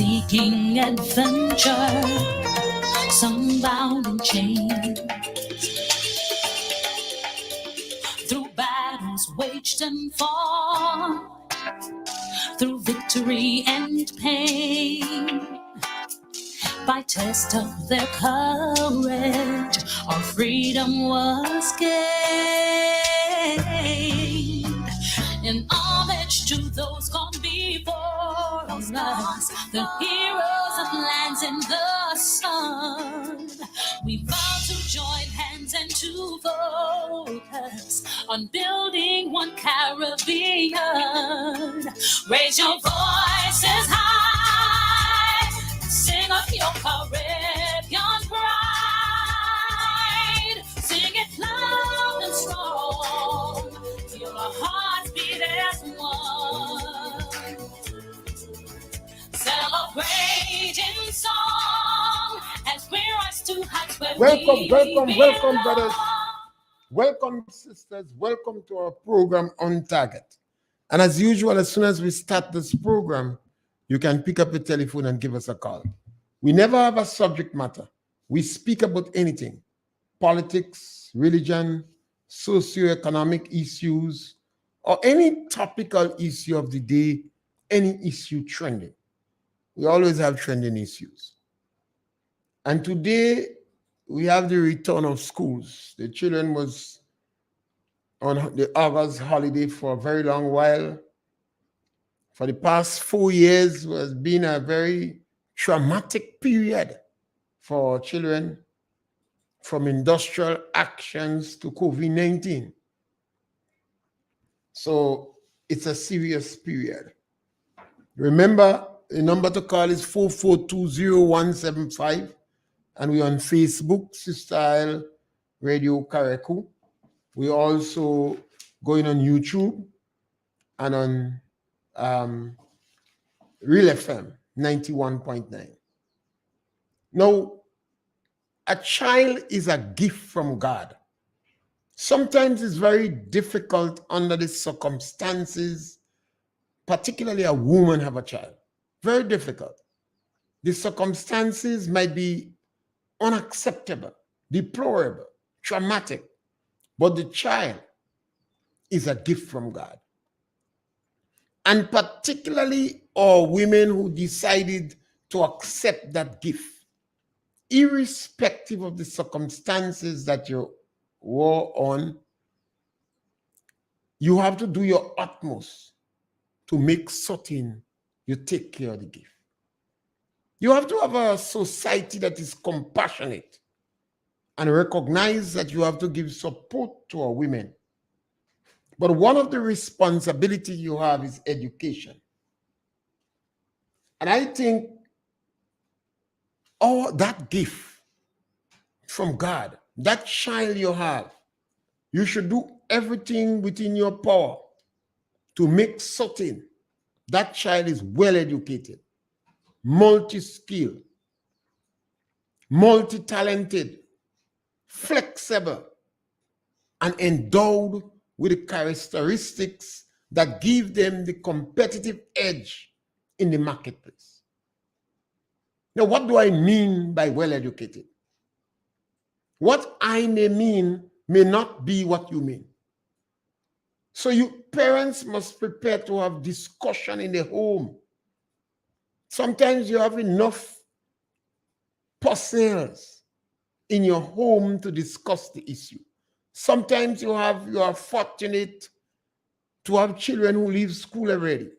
seeking adventure, some bound in chains, through battles waged and fought, through victory and pain. By test of their courage, our freedom was gained. In homage to those gone before us, the heroes of lands in the sun, we vow to join hands and to focus on building one Caribbean. Raise your voices high, sing up your Caribbean pride. Sing it loud and strong, feel our hearts beat as one. Celebrating song as we rise to heights where welcome, brothers. Welcome, sisters. Welcome to our program On Target. And as usual, as soon as we start this program, you can pick up the telephone and give us a call. We never have a subject matter. We speak about anything: politics, religion, socioeconomic issues, or any topical issue of the day, any issue trending. We always have trending issues. And today, we have the return of schools. The children was on the August holiday for a very long while. For the past 4 years, it has been a very traumatic period for children, from industrial actions to COVID-19. So it's a serious period. Remember, the number to call is 4420175, and we're on Facebook, Sister Isle Radio Kareku. We're also going on YouTube and on Real FM 91.9. Now, a child is a gift from God. Sometimes it's very difficult under the circumstances, particularly a woman have a child. Very difficult. The circumstances might be unacceptable, deplorable, traumatic, but the child is a gift from God. And particularly our women who decided to accept that gift, irrespective of the circumstances that you were on, you have to do your utmost to make certain you take care of the gift. You have to have a society that is compassionate and recognize that you have to give support to our women. But one of the responsibilities you have is education. And I think that gift from God, that child you have, you should do everything within your power to make certain that child is well educated, multi-skilled, multi-talented, flexible, and endowed with the characteristics that give them the competitive edge in the marketplace. Now, what do I mean by well-educated? What I may mean may not be what you mean. So you parents must prepare to have discussion in the home. Sometimes you have enough persons in your home to discuss the issue. Sometimes you are fortunate to have children who leave school already,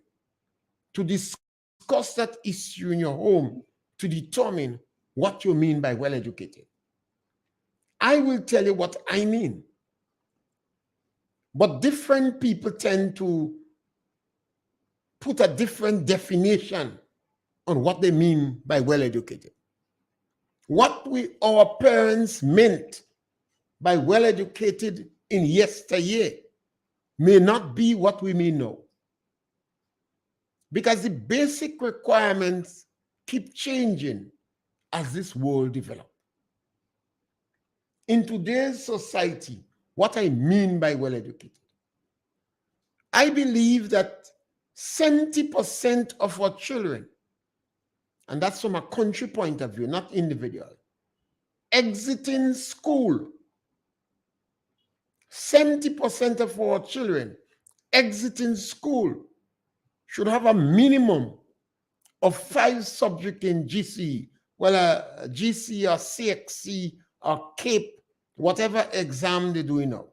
to discuss that issue in your home to determine what you mean by well-educated. I will tell you what I mean. But different people tend to put a different definition on what they mean by well-educated. What our parents meant by well-educated in yesteryear may not be what we mean now. Because the basic requirements keep changing as this world develops. In today's society, what I mean by well-educated, I believe that 70% of our children and that's from a country point of view, not individual. Exiting school. 70% of our children exiting school should have a minimum of 5 subjects in GCE, well, GC or CXC or CAPE, whatever exam they're doing now.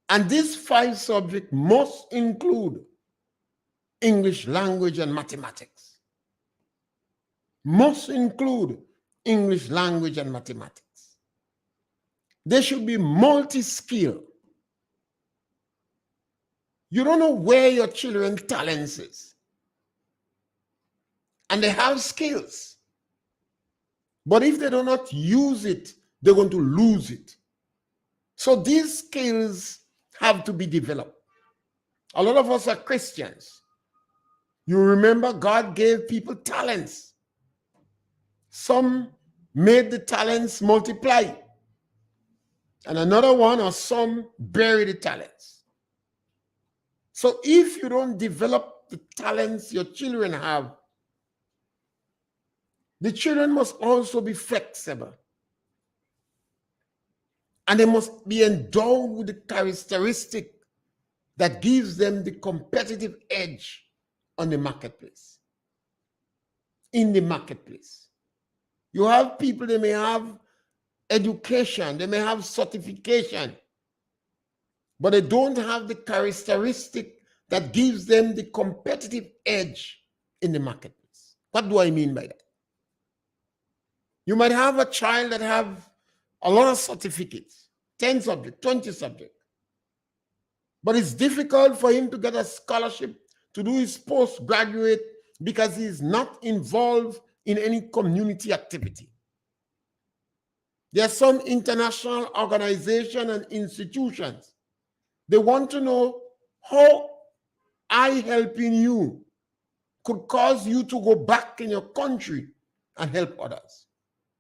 And these 5 subjects must include English language and mathematics. Must include English language and mathematics. They should be multi-skill. You don't know where your children's talents is. And they have skills. But if they do not use it, they're going to lose it. So these skills have to be developed. A lot of us are Christians. You remember God gave people talents. Some made the talents multiply. And another one or some bury the talents. So if you don't develop the talents your children have, the children must also be flexible. And they must be endowed with the characteristic that gives them the competitive edge on the marketplace. In the marketplace. You have people, they may have education, they may have certification, but they don't have the characteristic that gives them the competitive edge in the marketplace. What do I mean by that? You might have a child that have a lot of certificates, 10 subjects, 20 subjects, but it's difficult for him to get a scholarship to do his postgraduate because he's not involved in any community activity. There are some international organizations and institutions. They want to know how I helping you could cause you to go back in your country and help others.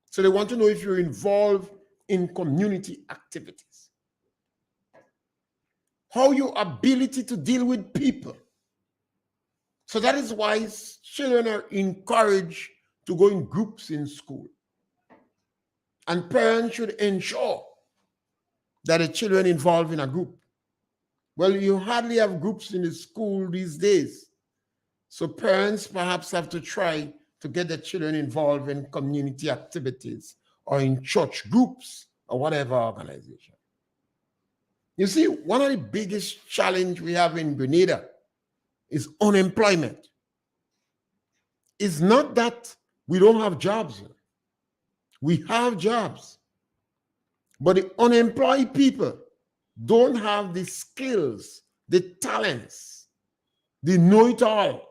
So they want to know if you're involved in community activities. How your ability to deal with people. So that is why children are encouraged to go in groups in school. And parents should ensure that the children involved in a group. Well, you hardly have groups in the school these days. So parents perhaps have to try to get the children involved in community activities or in church groups or whatever organization. You see, one of the biggest challenges we have in Grenada is unemployment. It's not that we don't have jobs. We have jobs. But the unemployed people don't have the skills, the talents, the know-it-all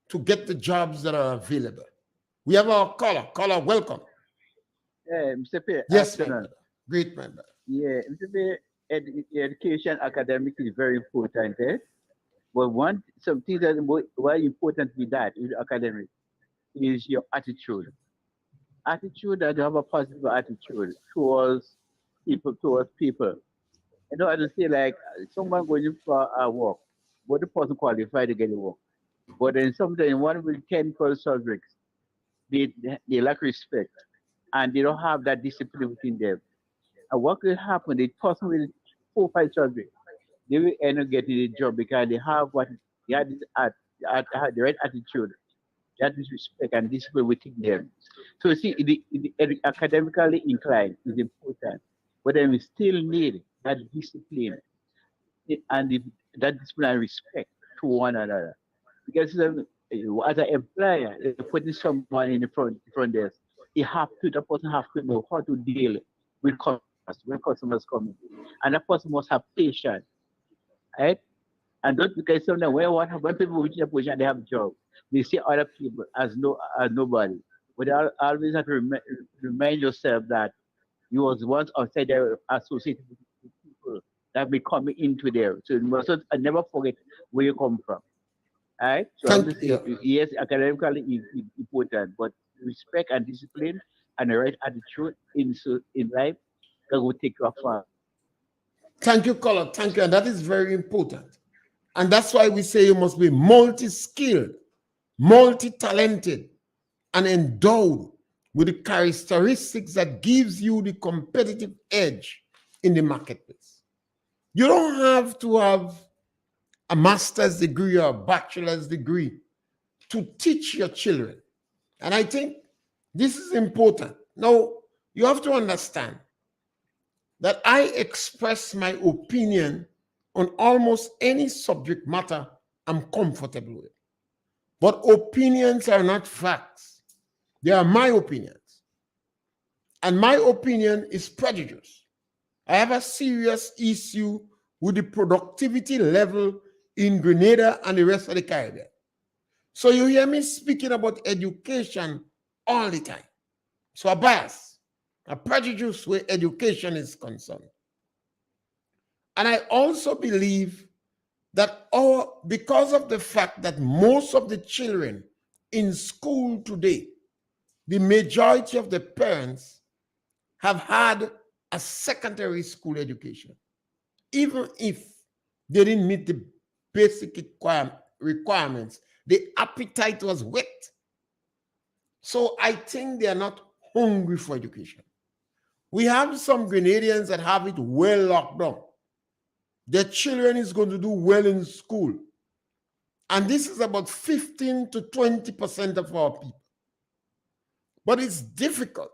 to get the jobs that are available. We have our caller. Caller, welcome. Mr. Pierre, yes, my brother. Great, my brother. Yeah, Mr. Pierre, education, academic is very important. But something that why important with that, with academic, is your attitude. Attitude, that you have a positive attitude towards people. You know, I don't say like someone going for a work, but the person qualified to get a work. But then sometimes one with 10 subjects, they lack respect and they don't have that discipline within them. And what will happen? The person with 4 or 5 subjects, they will end up getting a job because they have the right attitude, that is respect and discipline within them. So you see, the academically inclined is important, but then we still need that discipline and that discipline and respect to one another. Because as an employer, putting someone in the front desk, the person have to know how to deal with customers when customers come in, and that person must have patience, right? And not because sometimes when people reach a position, they have a job, they see other people as nobody. But you always have to remind yourself that you was once outside there associated with people that be coming into there. So you must never forget where you come from. Right? So yes, academically is important, but respect and discipline and the right attitude in life that will take you far. Thank you, caller. Thank you. And that is very important. And that's why we say you must be multi-skilled. multi-talented, and endowed with the characteristics that gives you the competitive edge in the marketplace. You don't have to have a master's degree or a bachelor's degree to teach your children. And I think this is important. Now, you have to understand that I express my opinion on almost any subject matter I'm comfortable with. But opinions are not facts. They are my opinions. And my opinion is prejudiced. I have a serious issue with the productivity level in Grenada and the rest of the Caribbean. So you hear me speaking about education all the time. So a bias, a prejudice where education is concerned. And I also believe that because of the fact that most of the children in school today, the majority of the parents have had a secondary school education, even if they didn't meet the basic requirements, the appetite was whet. So I think they are not hungry for education. We have some Grenadians that have it well locked down. Their children is going to do well in school. And this is about 15 to 20% of our people. But it's difficult.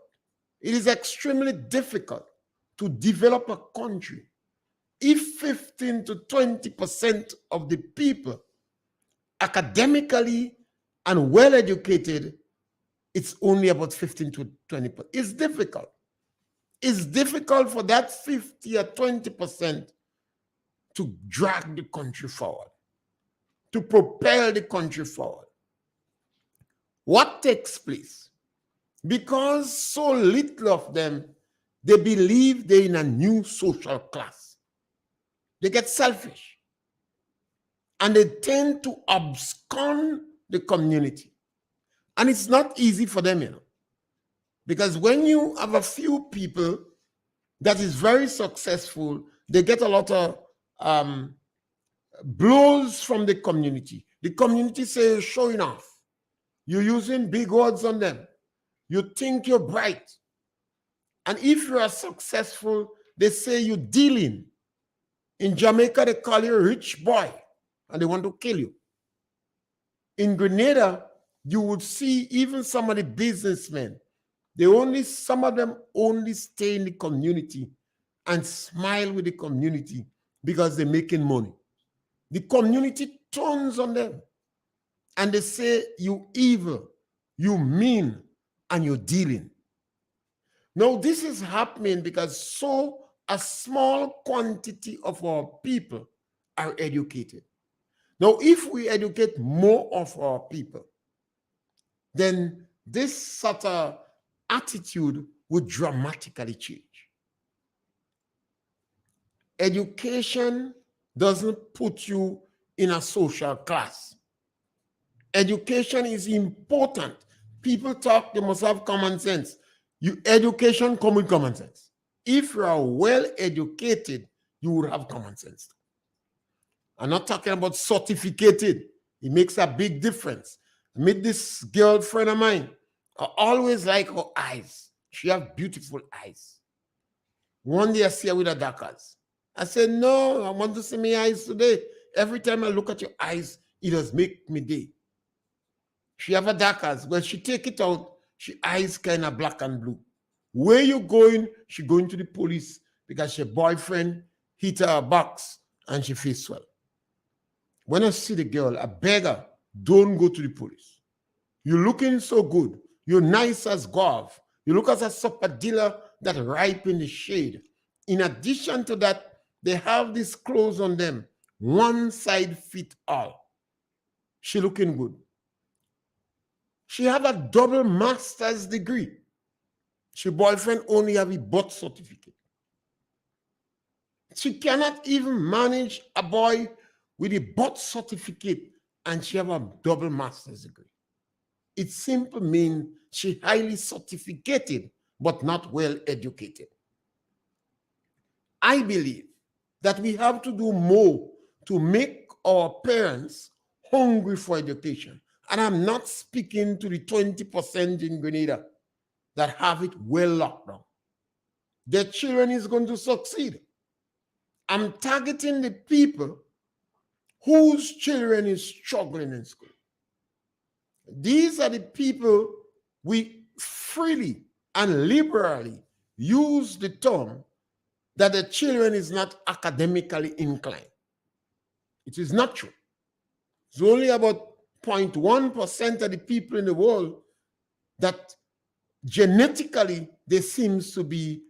It is extremely difficult to develop a country if 15 to 20% of the people academically and well educated, it's only about 15 to 20%. It's difficult. It's difficult for that 50 or 20% to drag the country forward, to propel the country forward. What takes place? Because so little of them, they believe they're in a new social class. They get selfish. And they tend to abscond the community. And it's not easy for them, because when you have a few people that is very successful, they get a lot of blows from the community. The community says, showing off. You're using big words on them. You think you're bright. And if you are successful, they say you're dealing. In Jamaica, they call you a rich boy, and they want to kill you. In Grenada, you would see even some of the businessmen, some of them only stay in the community and smile with the community because they're making money. The community turns on them and they say, you evil, you mean, and you're dealing. Now, this is happening because a small quantity of our people are educated. Now, if we educate more of our people, then this sort of attitude would dramatically change. Education doesn't put you in a social class. Education is important. People talk, they must have common sense. Education comes with common sense. If you are well educated, you would have common sense. I'm not talking about certificated. It makes a big difference. I met this girlfriend of mine. I always like her eyes. She has beautiful eyes. One day I see her with her dark eyes. I said, no, I want to see my eyes today. Every time I look at your eyes, it does make me day. She have a dark eyes. When she take it out, she eyes kind of black and blue. Where you going? She going to the police because her boyfriend hit her a box and she feels swell. When I see the girl, I beg her, don't go to the police. You're looking so good. You're nice as guava. You look as a sapodilla that ripe in the shade. In addition to that, they have these clothes on them. One side fit all. She looking good. She have a double master's degree. She boyfriend only have a birth certificate. She cannot even manage a boy with a birth certificate and she have a double master's degree. It simply means she highly certificated but not well educated. I believe that we have to do more to make our parents hungry for education. And I'm not speaking to the 20% in Grenada that have it well locked down. Their children is going to succeed. I'm targeting the people whose children is struggling in school. These are the people we freely and liberally use the term that the children is not academically inclined. It is not true. It's only about 0.1% of the people in the world that genetically they seems to be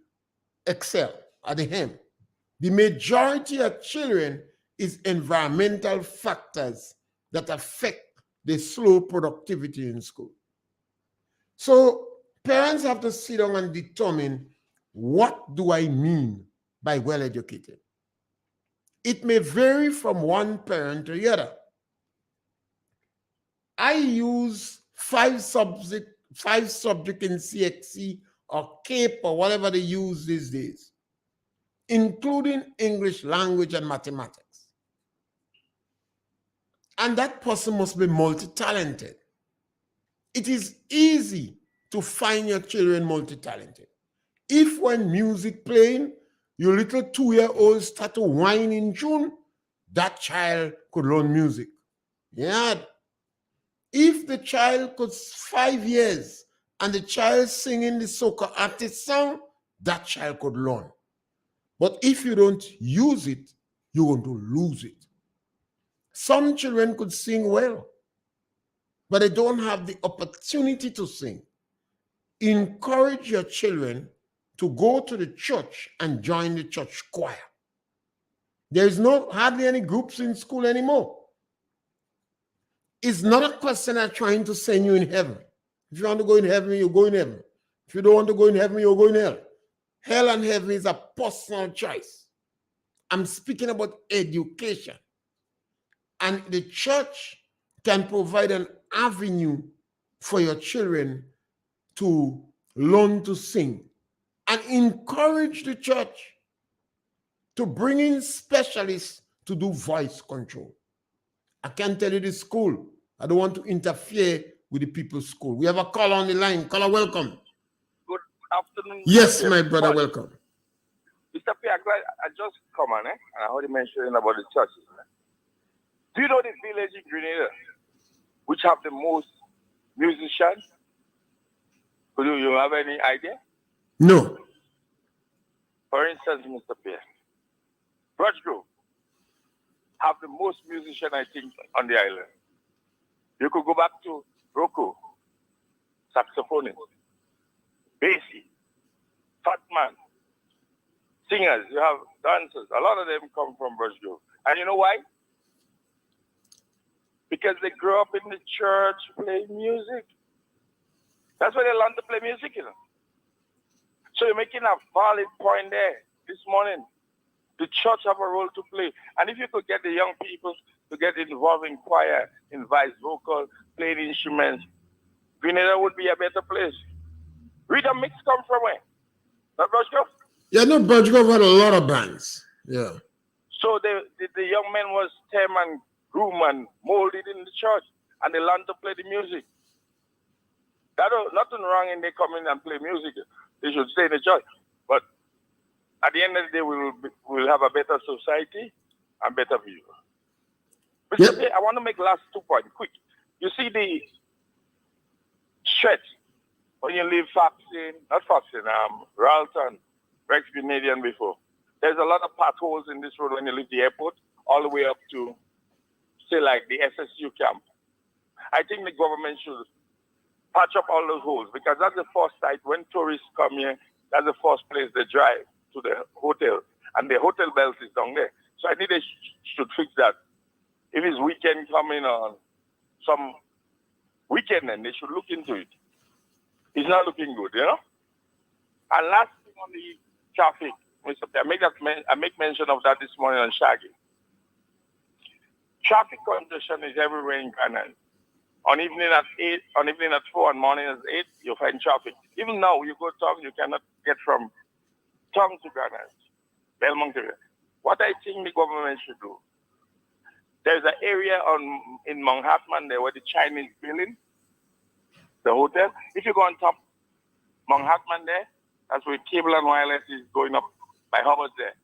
excel at the hem. The majority of children is environmental factors that affect the slow productivity in school. So parents have to sit down and determine, what do I mean by well-educated? It may vary from one parent to the other. I use five subject in CXC or CAPE or whatever they use these days, including English language and mathematics. And that person must be multi-talented. It is easy to find your children multi-talented. If when music playing, your little 2-year-old start to whine in tune, that child could learn music. Yeah. If the child could 5 years and the child singing the soca artist song, that child could learn. But if you don't use it, you're going to lose it. Some children could sing well, but they don't have the opportunity to sing. Encourage your children to go to the church and join the church choir. There is hardly any groups in school anymore. It's not a question of trying to send you in heaven. If you want to go in heaven, you go in heaven. If you don't want to go in heaven, you'll go in hell. Hell and heaven is a personal choice. I'm speaking about education. And the church can provide an avenue for your children to learn to sing, and encourage the church to bring in specialists to do voice control. I can't tell you the school. I don't want to interfere with the people's school. We have a caller on the line. Caller, welcome. Good afternoon. Yes, my brother, welcome. Mr. Pierre, I just come on, and I heard you mentioning about the churches. Do you know the village in Grenada which have the most musicians? Do you have any idea? No. For instance, Mr. Pierre, Grove have the most musicians, I think, on the island. You could go back to Rocco, saxophonist, bassy, fat man, singers, you have dancers. A lot of them come from Grove. And you know why? Because they grew up in the church playing music. That's why they learn to play music, you know. So you're making a valid point there this morning. The church have a role to play. And if you could get the young people to get involved in choir, in voice vocal, playing instruments, Grenada would be a better place. Rhythm mix come from where? Not Grove? Yeah, no, Grove had a lot of bands. Yeah. So the young men was stem and groom and molded in the church, and they learned to play the music. Nothing wrong in they come in and play music. They should stay in the church. But at the end of the day, we'll have a better society and better view. Mr. Pierre, I want to make last 2 points quick. You see the stretch when you leave Ralton, Rex Canadian before. There's a lot of potholes in this road when you leave the airport, all the way up to, say, like the SSU camp. I think the government should patch up all those holes, because that's the first site when tourists come here, that's the first place they drive to the hotel, and the hotel belt is down there. So I think they should fix that. If it's weekend coming on some weekend, then they should look into it. It's not looking good, you know? And last thing on the traffic, Mr. Pierre, I make mention of that this morning on Shaggy. Traffic congestion is everywhere in Ghana. On evening at 8, on evening at 4, and morning at 8, you'll find traffic. Even now, you go Tongue, you cannot get from Tongue to Ghana, Belmont area. What I think the government should do, There's an area in Manhattan there where the Chinese building, the hotel. If you go on top Manhattan there, that's where Cable and Wireless is going up by Hubbard there.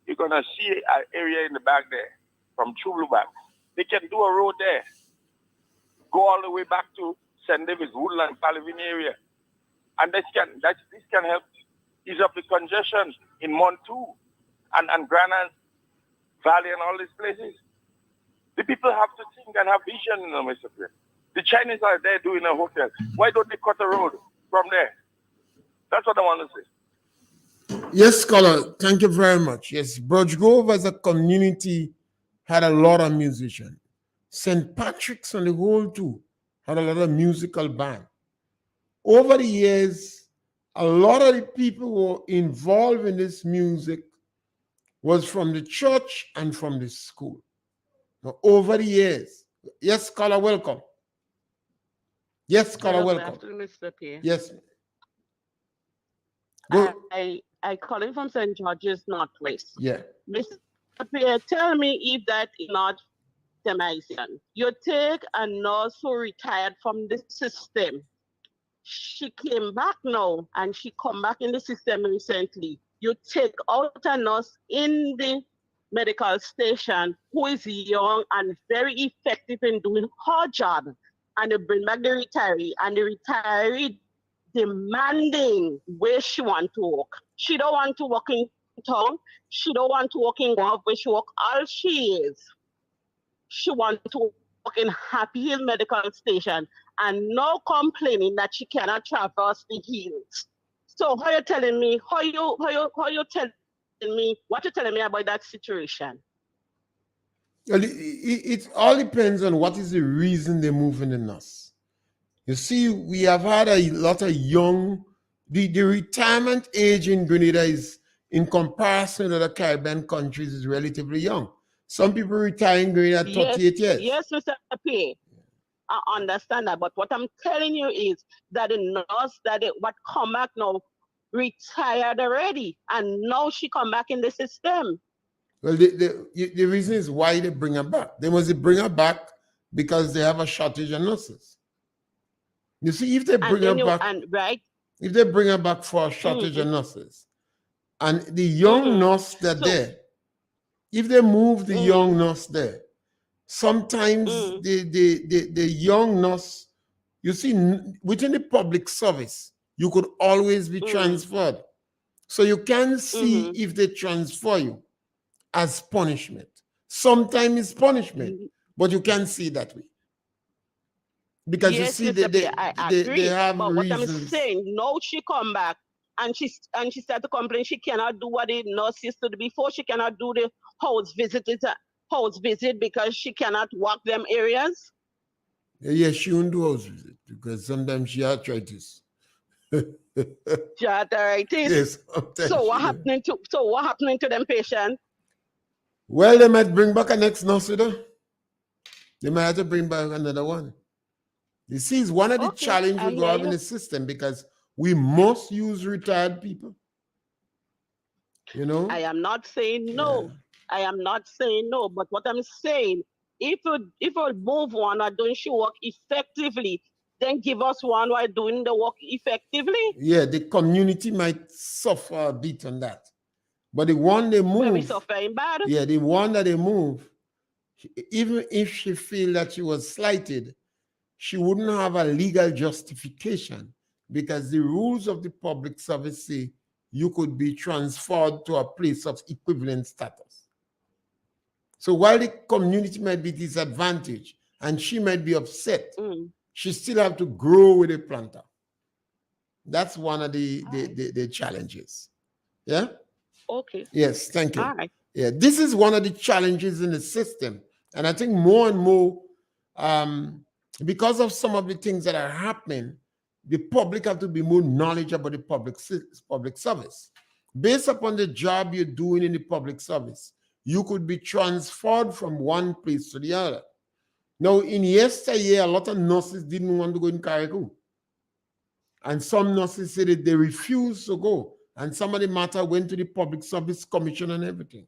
You're gonna see an area in the back there from True Blue back. They can do a road there. Go all the way back to St. David's, Woodland, Palivini area. And this can help ease up the congestion in Montu and Granite Valley and all these places. The people have to think and have vision, Mr. Pierre. The Chinese are there doing a hotel. Why don't they cut a road from there? That's what I want to say. Yes, scholar. Thank you very much. Yes, Brush Grove as a community had a lot of musicians. St. Patrick's on the whole too had a lot of musical band. Over the years, a lot of the people who were involved in this music was from the church and from the school. Now, over the years, yes, scholar, welcome. Yes, scholar, welcome. Good afternoon, Mr. Pierre. Yes. I call it from St. George's Northwest. Yeah. Mr. Pierre, tell me if that is not Jamaican. You take a nurse who retired from the system. She came back now and she come back in the system recently. You take out a nurse in the medical station who is young and very effective in doing her job, and you bring back the retiree, and the retiree demanding where she want to work. She don't want to work in town. She don't want to work in Guelph where she work. All she is, she want to work in Happy Hill Medical Station, and no complaining that she cannot traverse the hills. So how you telling me? How you telling me? What you telling me about that situation? Well, it all depends on what is the reason they're moving in us. You see, we have had a lot of young, the retirement age in Grenada is, in comparison to the Caribbean countries, is relatively young. Some people retire in Grenada at 38 years. Yes, Mr. P. I understand that, but what I'm telling you is that the nurse what come back now retired already, and now she come back in the system. Well, the reason is why they bring her back. They must bring her back because they have a shortage of nurses. You see, if they bring her back, if they bring her back for a shortage of nurses, and the young nurse that there, if they move the young nurse there, sometimes the young nurse, you see, within the public service, you could always be transferred. So you can see if they transfer you as punishment. Sometimes it's punishment, but you can see that way. Because yes, you see, I agree. they have but reasons. What I'm saying, no, she come back and she started to complain. She cannot do what the nurse used to do before. She cannot do the house visit because she cannot walk them areas. Yeah, she won't do house visit because sometimes she has arthritis. She has arthritis. Yes. So what happening to them patients? Well, they might bring back a next nurse with her. They might have to bring back another one. You see, it's one of the challenges we have in the system because we must use retired people. You know? I am not saying no. Yeah. I am not saying no. But what I'm saying, if you move one or doing she work effectively, then give us one while doing the work effectively. Yeah, the community might suffer a bit on that. But the one they move, we suffering bad. Yeah, the one that they move, even if she feel that she was slighted, she wouldn't have a legal justification because the rules of the public service say you could be transferred to a place of equivalent status. So while the community might be disadvantaged and she might be upset, she still have to grow with a planter. That's one of the challenges. Yeah? Okay. Yes, thank you. All right. Yeah, this is one of the challenges in the system. And I think more and more, because of some of the things that are happening, the public have to be more knowledgeable about the public service. Based upon the job you're doing in the public service, you could be transferred from one place to the other. Now, in yesteryear, a lot of nurses didn't want to go in Carriacou. And some nurses said that they refused to go. And some of the matter went to the Public Service Commission and everything.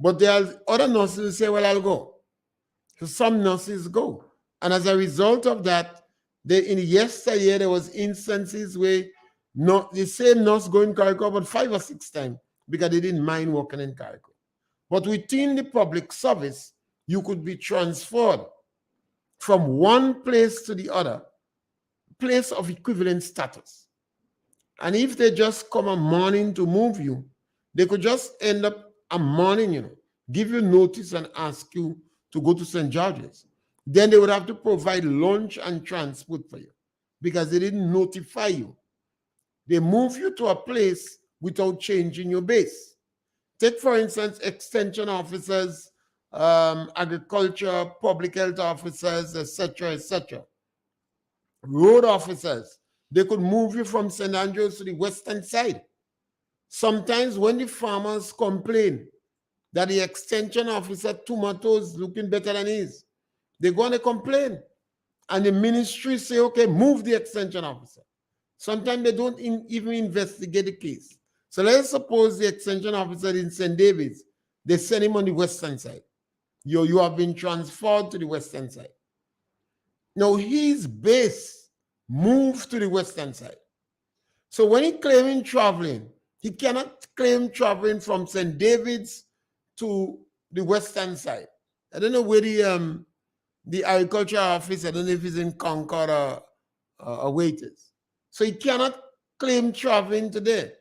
But there are other nurses who say, well, I'll go. So some nurses go. And as a result of that, in yesteryear, there was instances where the same nurse go in Carrico about 5 or 6 times because they didn't mind working in Carrico. But within the public service, you could be transferred from one place to the other, place of equivalent status. And if they just come a morning to move you, they could just end up a morning, give you notice and ask you to go to St. George's. Then they would have to provide lunch and transport for you because they didn't notify you. They move you to a place without changing your base. Take, for instance, extension officers, agriculture, public health officers, etc., etc. Road officers, they could move you from St. Andrews to the western side. Sometimes when the farmers complain that the extension officer tomatoes looking better than his, they're going to complain. And the ministry say, okay, move the extension officer. Sometimes they don't even investigate the case. So let's suppose the extension officer in St. David's, they send him on the western side. You have been transferred to the western side. Now his base moved to the western side. So when he claiming traveling, he cannot claim traveling from St. David's to the western side. I don't know where the agriculture office, I don't know if it's in Concord or Waiters. So he cannot claim traveling today.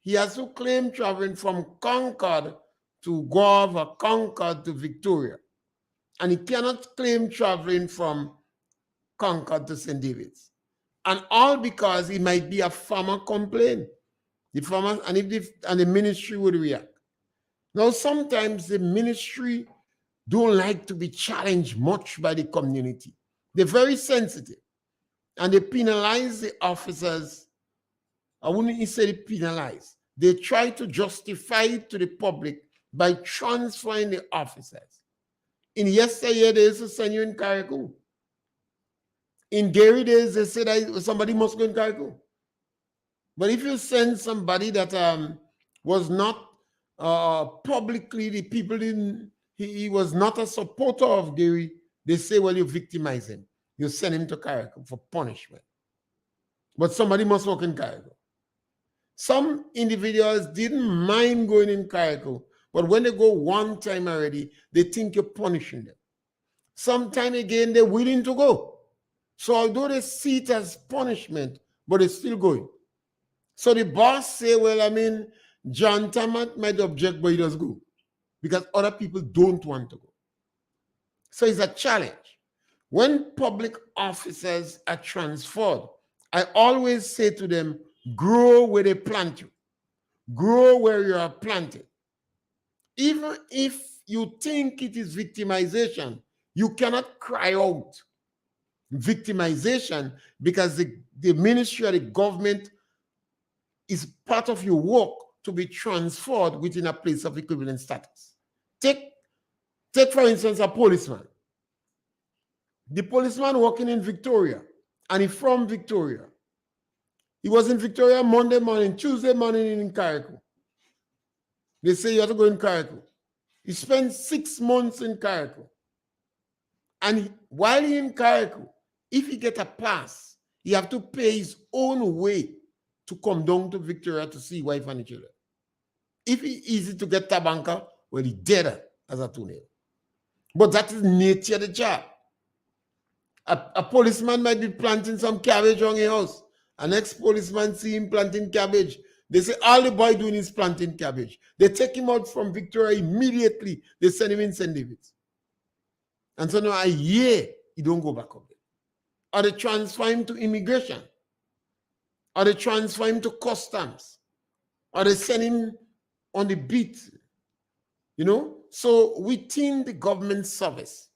He has to claim traveling from Concord to Guava, or Concord to Victoria. And he cannot claim traveling from Concord to St. David's. And all because he might be a farmer complaint. The farmer, and the ministry would react. Now, sometimes the ministry don't like to be challenged much by the community. They're very sensitive. And they penalize the officers. I wouldn't say penalize. They try to justify it to the public by transferring the officers. In yesteryear, they used to send you in Carrico. In Gary days, they said that somebody must go in Carrico. But if you send somebody that was not publicly, the people didn't, he was not a supporter of Gary, they say, well, you victimize him. You send him to Carrico for punishment. But somebody must work in Carrico. Some individuals didn't mind going in Carrico, but when they go one time already, they think you're punishing them. Sometime again, they're willing to go. So although they see it as punishment, but they're still going. So the boss say, well, I mean, John Tamat might object, but he does go because other people don't want to go. So it's a challenge. When public officers are transferred, I always say to them, grow where they plant you. Grow where you are planted. Even if you think it is victimization, you cannot cry out victimization because the ministry or the government is part of your work to be transferred within a place of equivalent status. Take for instance, a policeman. The policeman working in Victoria, and he's from Victoria. He was in Victoria Monday morning, Tuesday morning in Carrico. They say you have to go in Carrico. He spent 6 months in Carrico. And while he's in Carrico, if he get a pass, he have to pay his own way to come down to Victoria to see wife and children. If it's easy to get Tabanka, well, he dead as a tornado. But that is nature of the job. A policeman might be planting some cabbage on his house. An ex-policeman see him planting cabbage. They say all the boy doing is planting cabbage. They take him out from Victoria immediately. They send him in St. David's. And so now a year, he don't go back up there. Or they transfer him to immigration. Or they transfer him to customs. Or they send him on the beat. You know? So within the government service,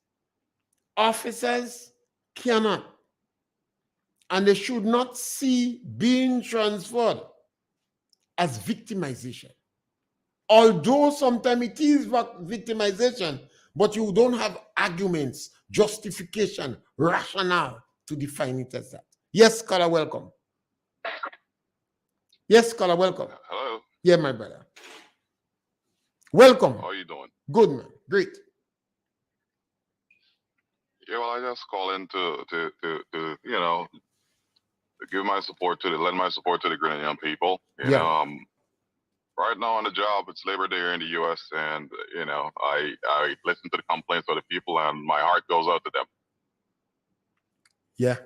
officers cannot and they should not see being transferred as victimization. Although sometimes it is victimization, but you don't have arguments, justification, rationale to define it as that. Yes, caller, welcome. Yes, caller, welcome. Hello. Yeah, my brother. Welcome. How are you doing? Good, man. Great. Yeah, well, I just call in to you know, to give my support to lend my support to the Grenadian people. You Yeah. know, right now on the job, it's Labor Day here in the U.S., and you know, I listen to the complaints of the people, and my heart goes out to them. Yeah.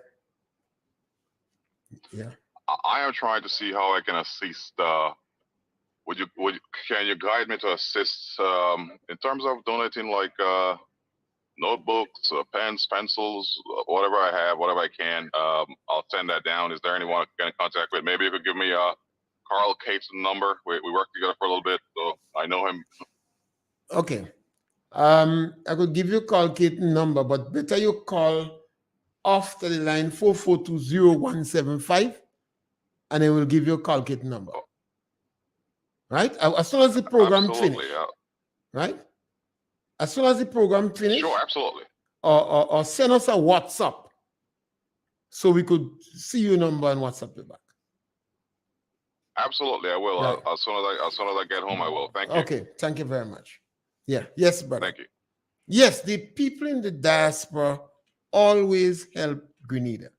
Yeah. I am trying to see how I can assist. Can you guide me to assist in terms of donating like notebooks, pens, pencils, whatever I have, whatever I can. I'll send that down. Is there anyone I can contact with? Maybe you could give me Carl Cates' number. We worked together for a little bit, so I know him. Okay. I could give you Carl Cates' number, but better you call after the line 4420175, and I will give you Carl Cates' number. Right? As soon as the program finishes. Right? As soon as the program finishes. Sure, absolutely. Or send us a WhatsApp so we could see your number and WhatsApp you back. Absolutely, I will. Right. As soon as I get home, I will. Thank you. Okay, thank you very much. Yeah, yes, brother. Thank you. Yes, the people in the diaspora always help Grenada.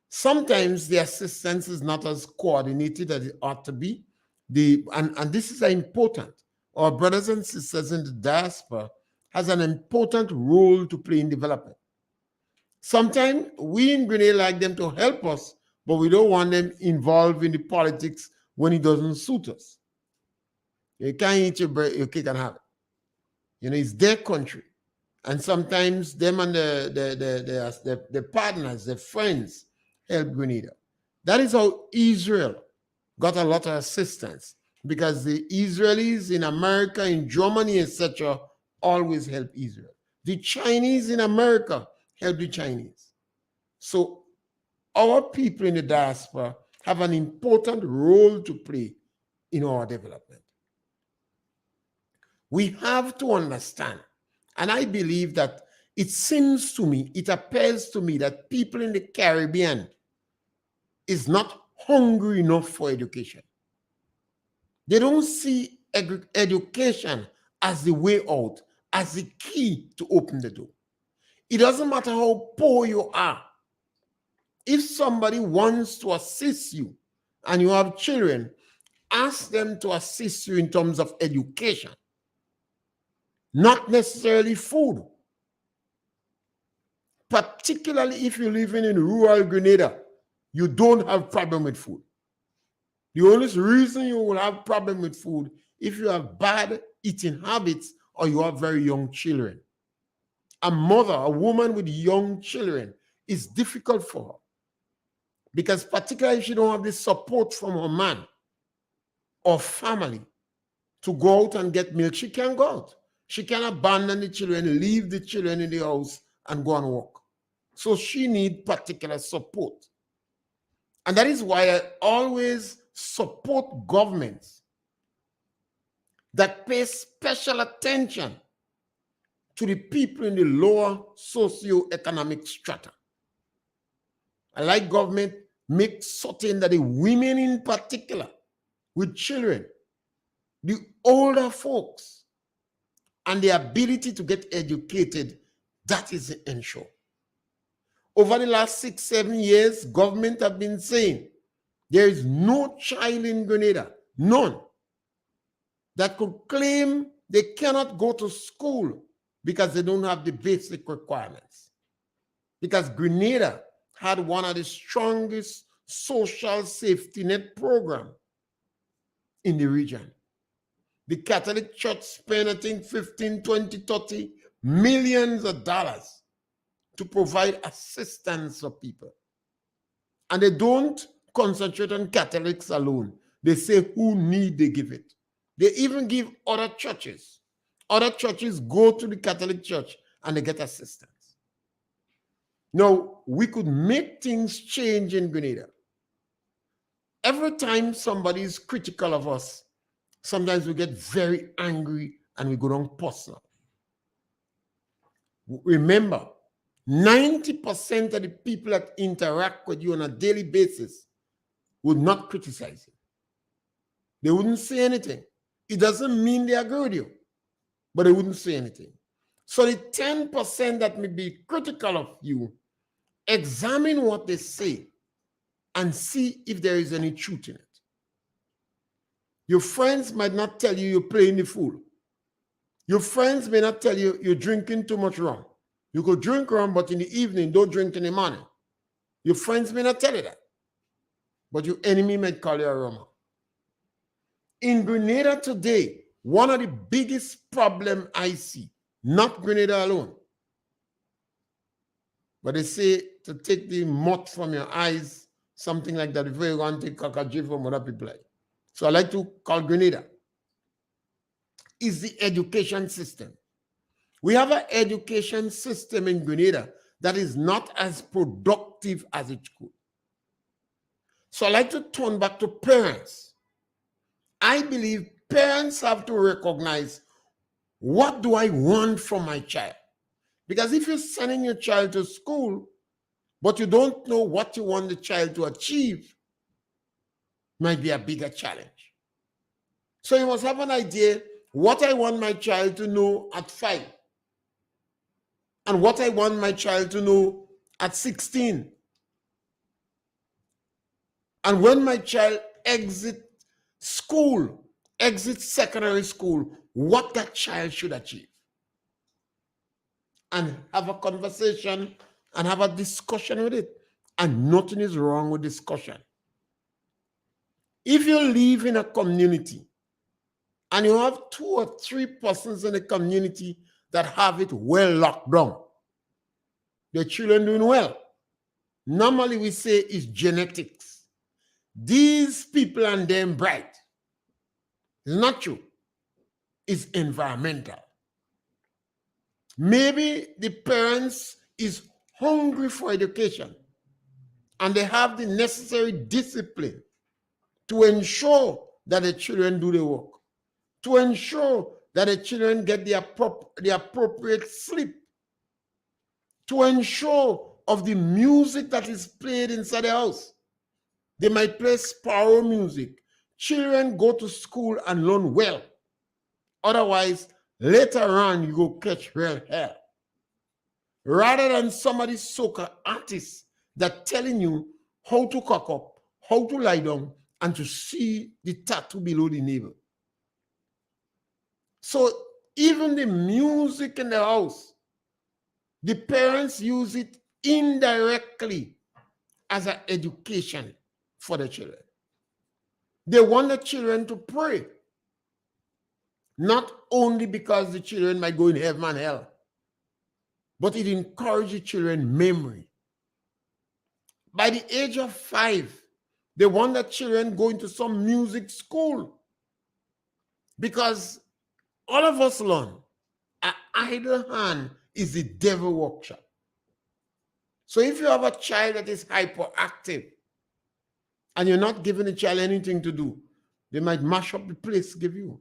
Sometimes the assistance is not as coordinated as it ought to be. And this is important. Our brothers and sisters in the diaspora has an important role to play in development. Sometimes we in Grenada like them to help us, but we don't want them involved in the politics when it doesn't suit us. You can't eat your bread, your cake and have it. You know, it's their country. And sometimes them and the partners, the friends, help Grenada. That is how Israel got a lot of assistance, because the Israelis in America, in Germany, etc., always help Israel. The Chinese in America help the Chinese. So our people in the diaspora have an important role to play in our development. We have to understand, and I believe that it seems to me, it appears to me that people in the Caribbean is not hungry enough for education. They don't see education as the way out, as the key to open the door. It doesn't matter how poor you are. If somebody wants to assist you and you have children, ask them to assist you in terms of education, not necessarily food. Particularly if you're living in rural Grenada, you don't have problem with food. The only reason you will have problem with food if you have bad eating habits or you have very young children. A mother, a woman with young children, is difficult for her, because particularly if she don't have the support from her man or family to go out and get milk, she can't go out. She can abandon the children, leave the children in the house and go and work. So she needs particular support. And that is why I always support governments that pay special attention to the people in the lower socio-economic strata. I like government make certain that the women in particular with children, the older folks, and the ability to get educated, that is ensured. Over the last 6-7 years, government have been saying there is no child in Grenada, none, that could claim they cannot go to school because they don't have the basic requirements. Because Grenada had one of the strongest social safety net program in the region. The Catholic Church spent, I think, 15, 20, 30 millions of dollars to provide assistance for people. And they don't concentrate on Catholics alone. They say who need, they give it. They even give other churches. Other churches go to the Catholic Church and they get assistance. Now, we could make things change in Grenada. Every time somebody is critical of us, sometimes we get very angry and we go down personal. Remember, 90% of the people that interact with you on a daily basis would not criticize you. They wouldn't say anything. It doesn't mean they agree with you, but they wouldn't say anything. So the 10% that may be critical of you, examine what they say and see if there is any truth in it. Your friends might not tell you you're playing the fool. Your friends may not tell you you're drinking too much rum. You could drink rum, but in the evening, don't drink in the morning. Your friends may not tell you that. But your enemy might call you a rummer. In Grenada today, one of the biggest problems I see, not Grenada alone, but they say to take the moth from your eyes, something like that, before you want to take Kakaji from other people. So I like to call Grenada, is the education system. We have an education system in Grenada that is not as productive as it could. So I like to turn back to parents. I believe parents have to recognize, what do I want from my child? Because if you're sending your child to school, but you don't know what you want the child to achieve, might be a bigger challenge. So you must have an idea what I want my child to know at 5 and what I want my child to know at 16. And when my child exits school, exits secondary school, what that child should achieve. And have a conversation and have a discussion with it. And nothing is wrong with discussion. If you live in a community and you have 2 or 3 persons in the community that have it well locked down, the children doing well. Normally we say it's genetics. These people and them bright. It's not true. It's environmental. Maybe the parents is hungry for education and they have the necessary discipline to ensure that the children do the work, to ensure that the children get the appropriate sleep, to ensure of the music that is played inside the house. They might play sparrow music. Children go to school and learn well. Otherwise, later on, you go catch real hell. Rather than somebody soca artists that telling you how to cock up, how to lie down, and to see the tattoo below the navel. So even the music in the house, the parents use it indirectly as an education for the children. They want the children to pray, not only because the children might go in heaven and hell, but it encourages children's memory. By the age of 5, they want the children go into some music school, because all of us learn an idle hand is the devil workshop. So if you have a child that is hyperactive and you're not giving the child anything to do, they might mash up the place give you.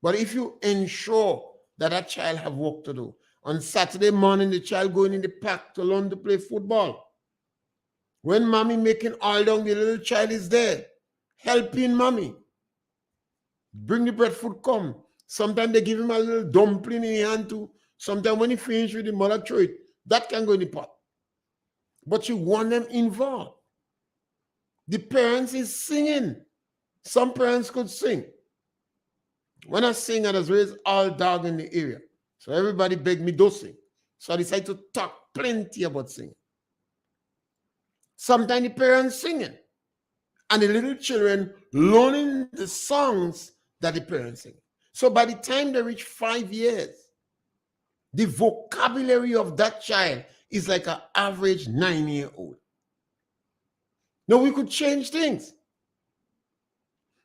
But if you ensure that that child have work to do, on Saturday morning, the child going in the park to learn to play football. When mommy making all down, the little child is there, helping mommy. Bring the breadfruit, come. Sometimes they give him a little dumpling in his hand too. Sometimes when he finish with the mother throw it, that can go in the pot. But you want them involved. The parents is singing. Some parents could sing. When I sing, I was raised all dog in the area. So everybody begged me to sing. So I decided to talk plenty about singing. Sometimes the parents singing. And the little children learning the songs that the parents sing. So by the time they reach 5 years, the vocabulary of that child is like an average 9-year-old. Now we could change things.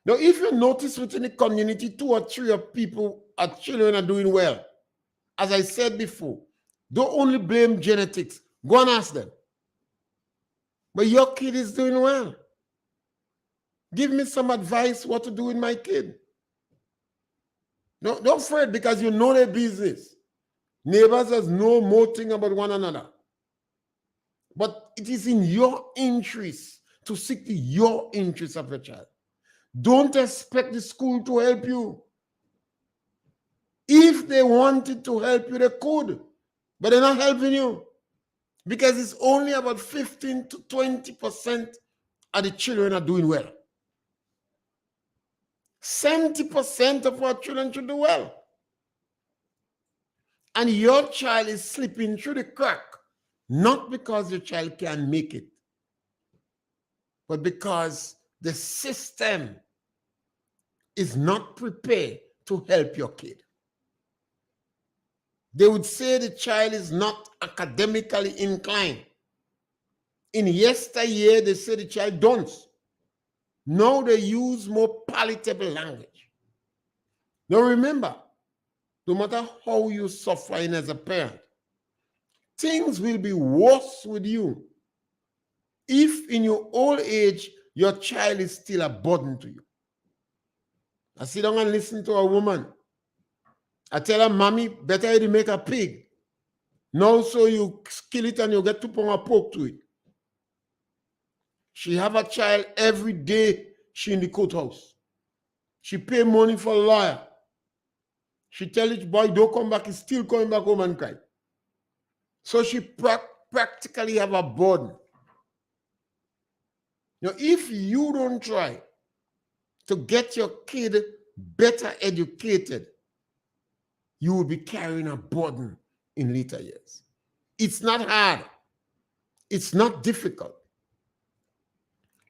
Now, if you notice within the community 2 or 3 of people, children are doing well, as I said before, don't only blame genetics. Go and ask them. But your kid is doing well. Give me some advice what to do with my kid. No, don't fret, because you know their business. Neighbors has no more thing about one another. But it is in your interest to seek your interest of your child. Don't expect the school to help you. If they wanted to help you, they could, but they're not helping you because it's only about 15 to 20% of the children are doing well. 70% of our children should do well. And your child is slipping through the crack, not because your child can't make it, but because the system is not prepared to help your kid. They would say the child is not academically inclined. In yesteryear, they say the child don't. Now they use more palatable language. Now remember, no matter how you suffering as a parent, things will be worse with you if in your old age, your child is still a burden to you. I sit down and listen to a woman. I tell her, mommy, better you make a pig. Now so you kill it and you get 2 pounds of pork to it. She have a child every day. She in the courthouse. She pay money for a lawyer. She tell each boy, don't come back. He's still coming back home and cry. So she practically have a burden. Now, if you don't try to get your kid better educated, you will be carrying a burden in later years. It's not hard. It's not difficult.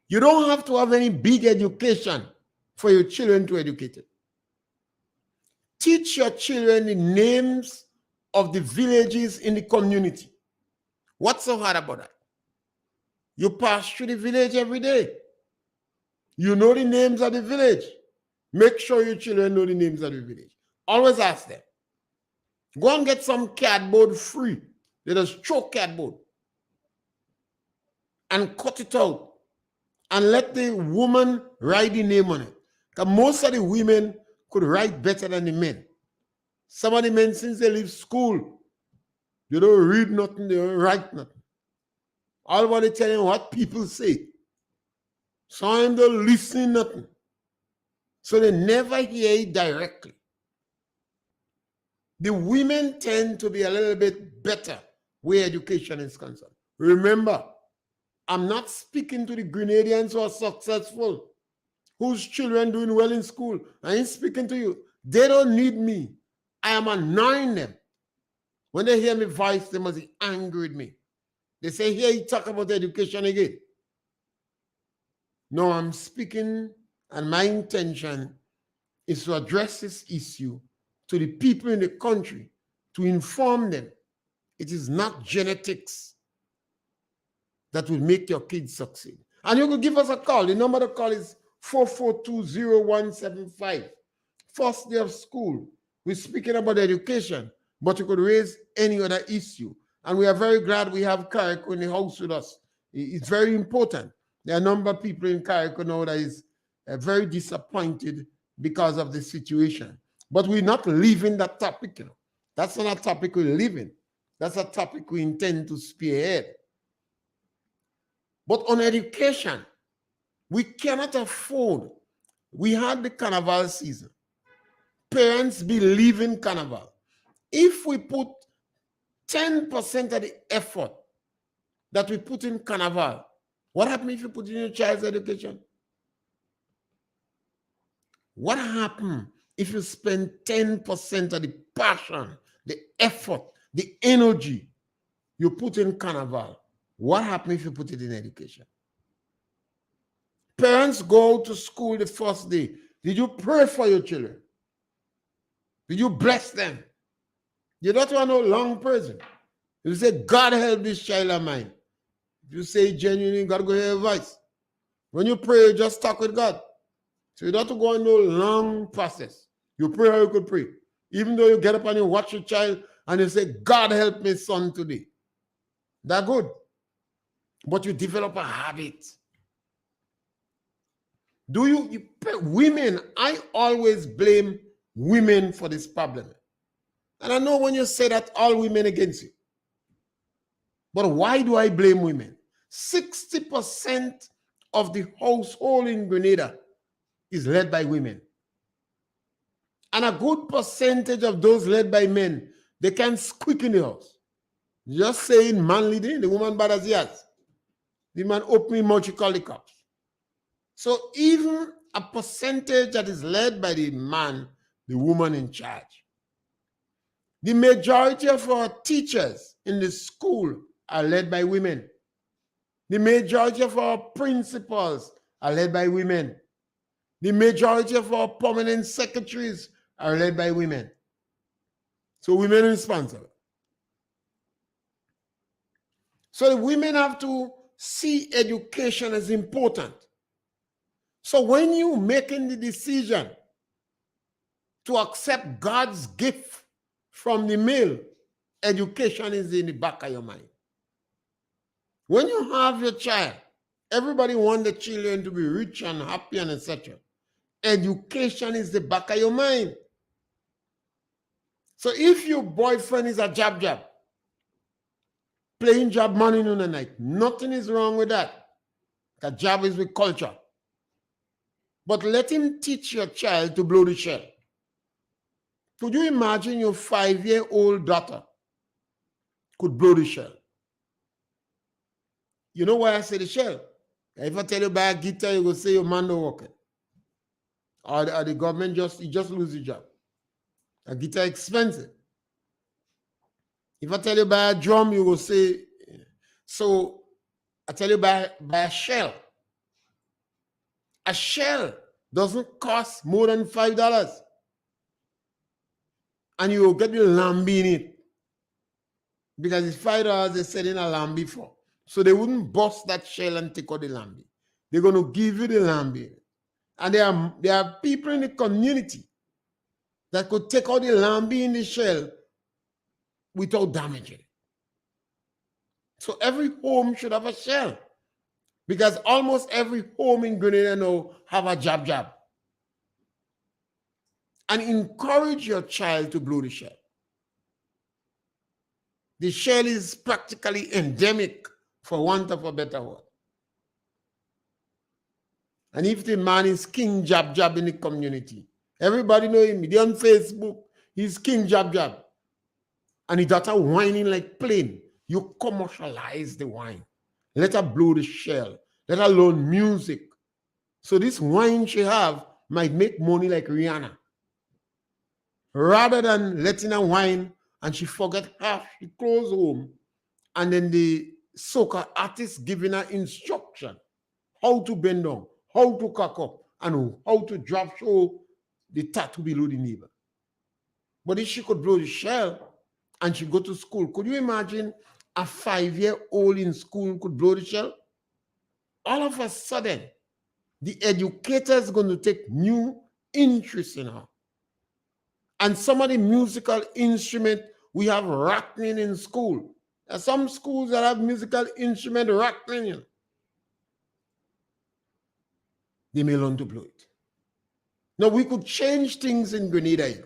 You don't have to have any big education for your children to educate it. Teach your children the names of the villages in the community. What's so hard about that? You pass through the village every day. You know the names of the village. Make sure your children know the names of the village. Always ask them. Go and get some cardboard free. They just throw cardboard and cut it out and let the woman write the name on it. Because most of the women could write better than the men. Some of the men, since they leave school, they don't read nothing, they don't write nothing. All about they telling what people say. Some of them don't listen nothing. So they never hear it directly. The women tend to be a little bit better where education is concerned. Remember, I'm not speaking to the Grenadians who are successful, whose children doing well in school. I ain't speaking to you. They don't need me. I am annoying them. When they hear me voice, they must be angry with me. They say, here you talk about education again. No, I'm speaking, and my intention is to address this issue to the people in the country, to inform them it is not genetics that will make your kids succeed. And you can give us a call. The number to call is 442-0175. First day of school. We're speaking about education, but you could raise any other issue. And we are very glad we have Carrico in the house with us. It's very important. There are a number of people in Carrico now that is very disappointed because of the situation. But we're not leaving that topic, you know. That's not a topic we're leaving. That's a topic we intend to spearhead. But on education, we cannot afford. We had the carnival season. Parents believe in carnival. If we put 10% of the effort that we put in carnival, what happens if you put in your child's education? What happens if you spend 10% of the passion, the effort, the energy you put in carnival? What happens if you put it in education? Parents go to school the first day. Did you pray for your children? Did you bless them? You don't want no long prison. You say, God help this child of mine. You say genuinely, God go hear advice. When you pray, you just talk with God. So you don't have to go on no long process. You pray how you could pray. Even though you get up and you watch your child and you say, God help my son today. That's good. But you develop a habit. Women, I always blame women for this problem. And I know when you say that, all women against you. But why do I blame women? 60% of the household in Grenada is led by women. And a good percentage of those led by men, they can squeak in the house. Just saying man leading, the woman bad as yes. The man opening mouth, she call the cops. So even a percentage that is led by the man, the woman in charge. The majority of our teachers in the school are led by women. The majority of our principals are led by women. The majority of our permanent secretaries are led by women. So women are responsible. So the women have to see education as important. So when you're making the decision to accept God's gift from the male, education is in the back of your mind. When you have your child, everybody wants the children to be rich and happy and etc. Education is the back of your mind. So if your boyfriend is a job, playing job morning and night, nothing is wrong with that. The job is with culture. But let him teach your child to blow the shell. Could you imagine your 5-year-old daughter could blow the shell? You know why I say the shell? If I tell you buy a guitar, you will say your man don't work it. Or the government just lose the job. A guitar expensive. If I tell you buy a drum, you will say, so I tell you buy a shell. A shell doesn't cost more than $5. And you will get the lambi in it. Because it's $5 they're selling a lambi for. So they wouldn't bust that shell and take out the lambi. They're going to give you the lambi. And there are people in the community that could take out the lambi in the shell without damaging it. So every home should have a shell. Because almost every home in Grenada now have a jab. And encourage your child to blow the shell. The shell is practically endemic, for want of a better word. And if the man is King Jab in the community, everybody know him. He's on Facebook, he's King Jab. And his daughter whining like plane. You commercialize the wine. Let her blow the shell. Let her learn music. So this wine she have might make money like Rihanna. Rather than letting her whine and she forget half, she close home. And then the soca artist giving her instruction. How to bend down, how to cock up, and how to drop show the tattoo below the navel. But if she could blow the shell and she go to school, could you imagine a 5-year-old in school could blow the shell? All of a sudden, the educator is going to take new interest in her. And some of the musical instrument, we have rattling in school. There are some schools that have musical instrument rattling. You know. They may learn to blow it. Now, we could change things in Grenada.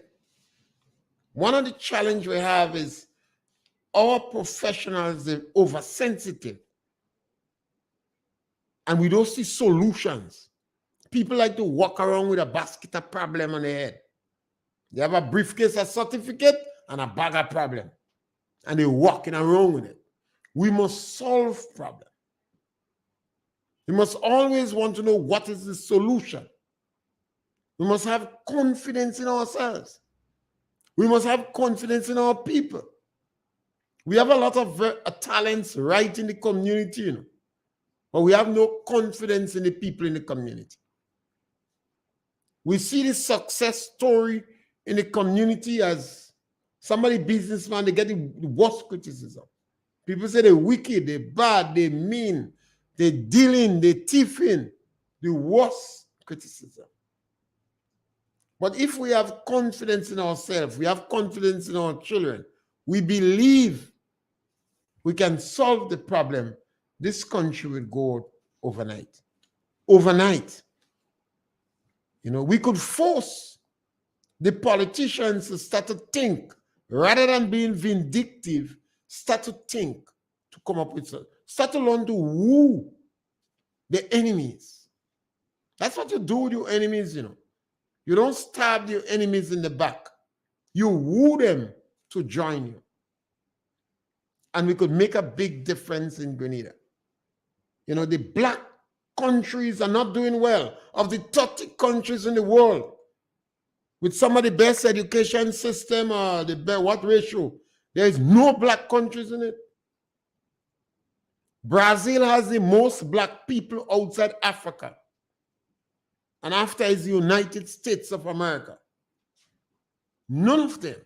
One of the challenges we have is our professionals are oversensitive. And we don't see solutions. People like to walk around with a basket of problem on their head. They have a briefcase of certificate and a bag of problem. And they're walking around with it. We must solve problems. We must always want to know what is the solution. We must have confidence in ourselves. We must have confidence in our people. We have a lot of talents right in the community, you know, but we have no confidence in the people in the community. We see the success story in the community as somebody businessman, they get the worst criticism. People say they're wicked, they're bad, they're mean, they're dealing, they're thieving, the worst criticism. But if we have confidence in ourselves, we have confidence in our children, we believe we can solve the problem, this country will go overnight. Overnight. You know, we could force the politicians to start to think, rather than being vindictive, start to think, to come up with, start to learn to woo the enemies. That's what you do with your enemies, you know. You don't stab your enemies in the back. You woo them to join you. And we could make a big difference in Grenada. You know, the black countries are not doing well. Of the 30 countries in the world, with some of the best education system or the best, what ratio? There is no black countries in it. Brazil has the most black people outside Africa. And after is the United States of America. None of them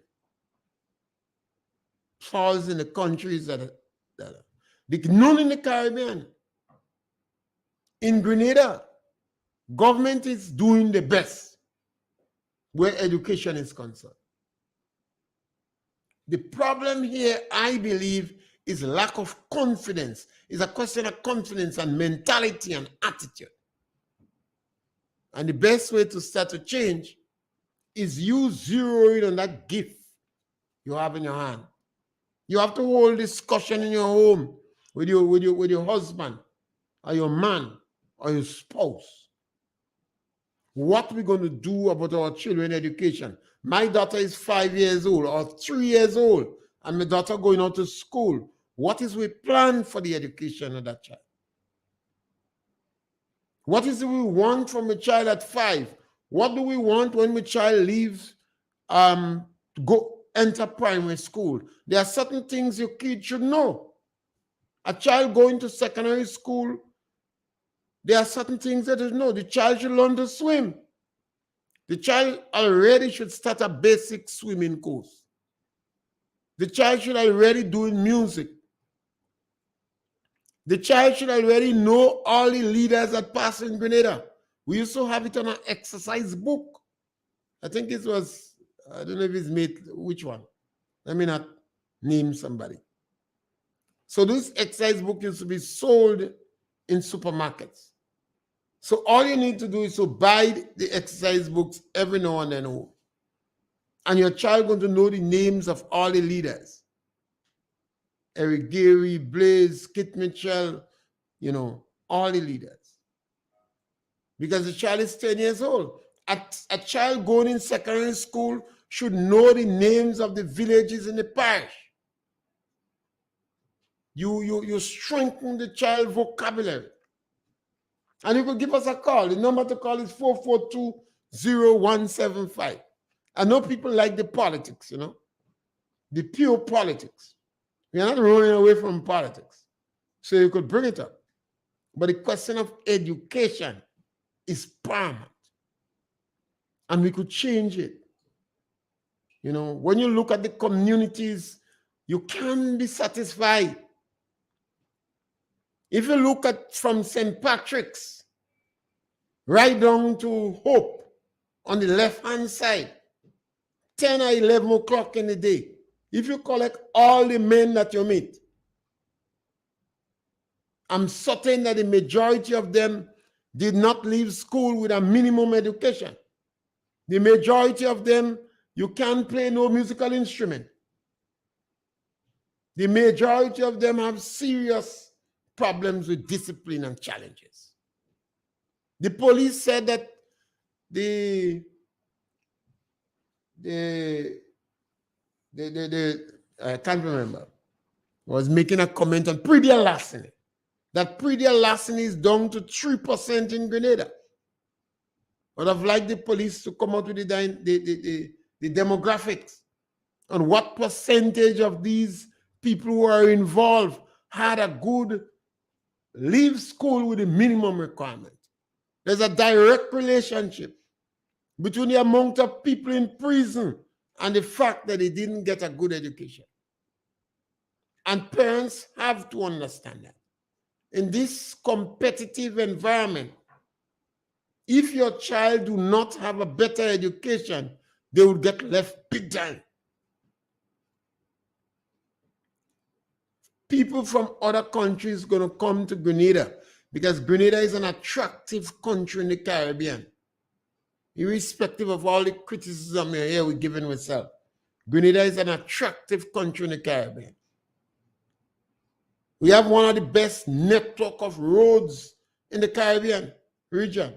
falls in the countries none in the Caribbean. In Grenada, government is doing the best where education is concerned. The problem here, I believe, is lack of confidence. It's a question of confidence and mentality and attitude. And the best way to start to change is you zeroing on that gift you have in your hand. You have to hold discussion in your home with your husband or your man or your spouse. What we're going to do about our children's education. My daughter is 5 years old or 3 years old, and my daughter going out to school. What is we plan for the education of that child? What is it we want from a child at 5? What do we want when my child leaves go enter primary school? There are certain things your kid should know. A child going to secondary school, there are certain things that you know. The child should learn to swim. The child already should start a basic swimming course. The child should already doing music. The child should already know all the leaders that pass in Grenada. We used to have it on an exercise book. I think it was, I don't know if it's made, which one? Let me not name somebody. So this exercise book used to be sold in supermarkets. So all you need to do is to buy the exercise books every now and then home. And your child going to know the names of all the leaders. Eric Gary, Blaze, Kit Mitchell, you know, all the leaders. Because the child is 10 years old. A child going in secondary school should know the names of the villages in the parish. You strengthen the child vocabulary. And you could give us a call. The number to call is 442-0175. I know people like the politics, you know, the pure politics. We are not running away from politics. So you could bring it up. But the question of education is paramount. And we could change it. You know, when you look at the communities, you can be satisfied. If you look at from St. Patrick's right down to Hope on the left-hand side, 10 or 11 o'clock in the day, if you collect all the men that you meet, I'm certain that the majority of them did not leave school with a minimum education. The majority of them, you can't play no musical instrument. The majority of them have serious problems with discipline and challenges. The police said that I can't remember, was making a comment on predial larceny. That predial larceny is down to 3% in Grenada. I'd have liked the police to come out with the demographics on what percentage of these people who are involved had a good leave school with a minimum requirement. There's a direct relationship between the amount of people in prison and the fact that they didn't get a good education. And parents have to understand that. In this competitive environment, if your child do not have a better education, they will get left big time. People from other countries going to come to Grenada because Grenada is an attractive country in the Caribbean. Irrespective of all the criticism here we're giving ourselves, Grenada is an attractive country in the Caribbean. We have one of the best network of roads in the Caribbean region.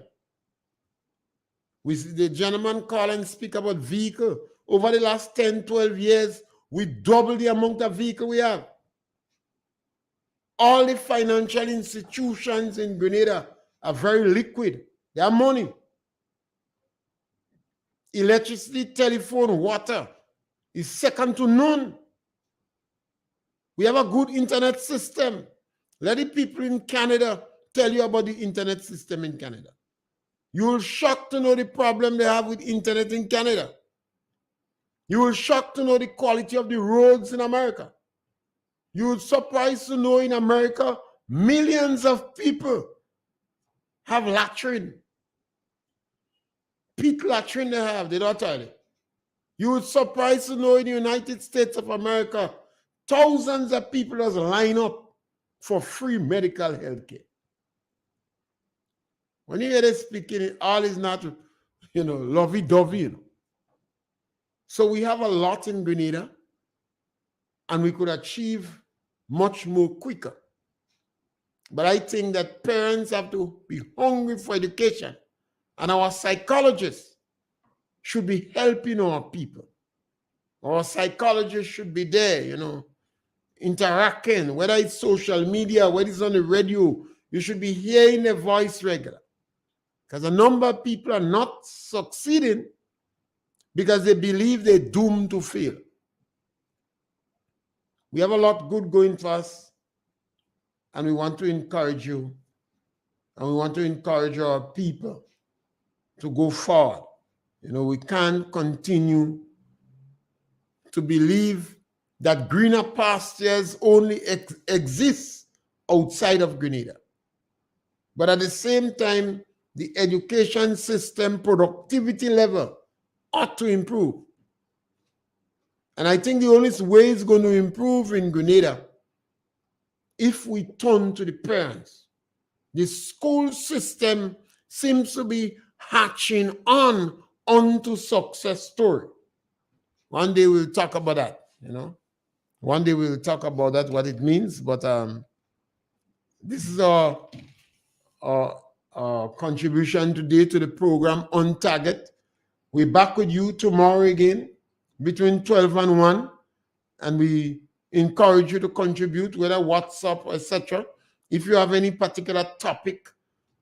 The gentleman call and speak about vehicle. Over the last 10, 12 years, we doubled the amount of vehicle we have. All the financial institutions in Grenada are very liquid. They have money. Electricity, telephone, water is second to none. We have a good internet system. Let the people in Canada tell you about the internet system in Canada. You will shock to know the problem they have with internet in Canada. You will shock to know the quality of the roads in America. You will surprised to know in America, millions of people have latrine. Pit latrine they have, they don't tell you. You would surprised to know in the United States of America, thousands of people just line up for free medical health care. When you hear them speaking, all is not, lovey-dovey. So we have a lot in Grenada, and we could achieve much more quicker. But I think that parents have to be hungry for education, and our psychologists should be helping our people. Our psychologists should be there, interacting, whether it's social media, whether it's on the radio, you should be hearing their voice regular. Because a number of people are not succeeding because they believe they're doomed to fail. We have a lot good going for us, and we want to encourage you, and we want to encourage our people to go forward. We can't continue to believe that greener pastures only exist outside of Grenada. But at the same time, the education system productivity level ought to improve. And I think the only way it's going to improve in Grenada if we turn to the parents. The school system seems to be hatching onto success story. One day we'll talk about that, One day we'll talk about that, what it means. But this is our contribution today to the program On Target. We're back with you tomorrow again between 12 and 1. And we encourage you to contribute, whether WhatsApp, etc. If you have any particular topic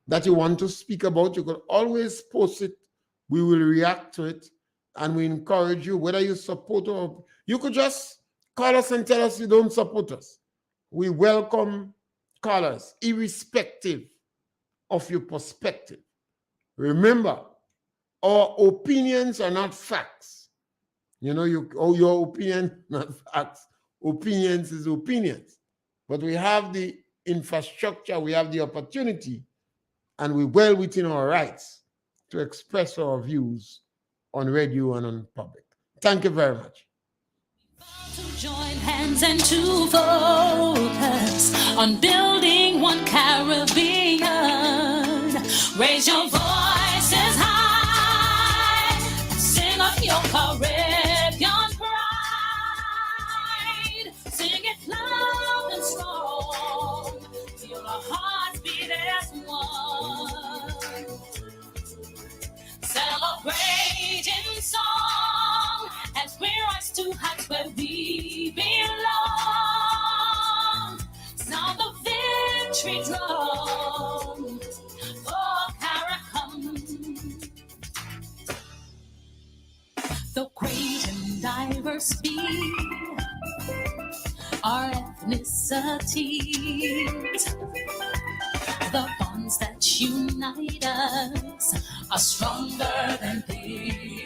that you want to speak about, you could always post it. We will react to it. And we encourage you, whether you support or you could just call us and tell us you don't support us. We welcome callers, irrespective of your perspective. Remember, our opinions are not facts. Your opinion, not facts. Opinions is opinions. But we have the infrastructure, we have the opportunity, and we're well within our rights to express our views on radio and on public. Thank you very much. To join hands and to focus on building one Caribbean. Raise your voices high, sing up your Caribbean pride. Sing it loud and strong, feel our hearts beat as one. Celebrating song as we rise to heights where we belong. Sound the victory drum for Caracom. The great and diverse be our ethnicities. The bonds that unite us are stronger than these.